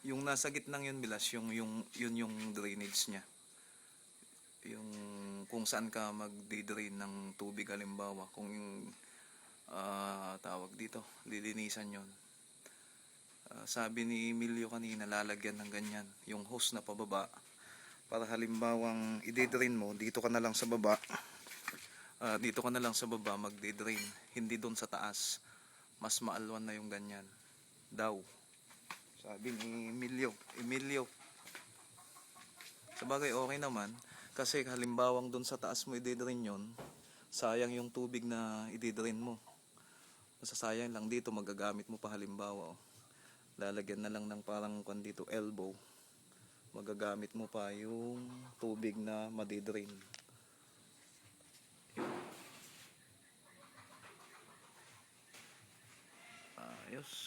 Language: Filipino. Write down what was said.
Yung nasa gitnang yun, Bilas, yun yung drainage niya. Yung kung saan ka magdi-drain ng tubig, halimbawa, kung yung tawag dito, lilinisan yon. Sabi ni Emilio kanina, lalagyan ng ganyan, yung hose na pababa. Para halimbawang i-drain mo, dito ka na lang sa baba. Dito ka na lang sa baba magdi-drain, hindi doon sa taas. Mas maalwan na yung ganyan daw. Sabi ni Emilio. Sabagay okay naman kasi halimbawang doon sa taas mo i-drain yon, sayang yung tubig na i-drain mo. Masasayang lang dito, magagamit mo pa halimbawa. Lalagyan na lang ng parang kwan dito, elbow. Magagamit mo pa yung tubig na madidrain. Ayos.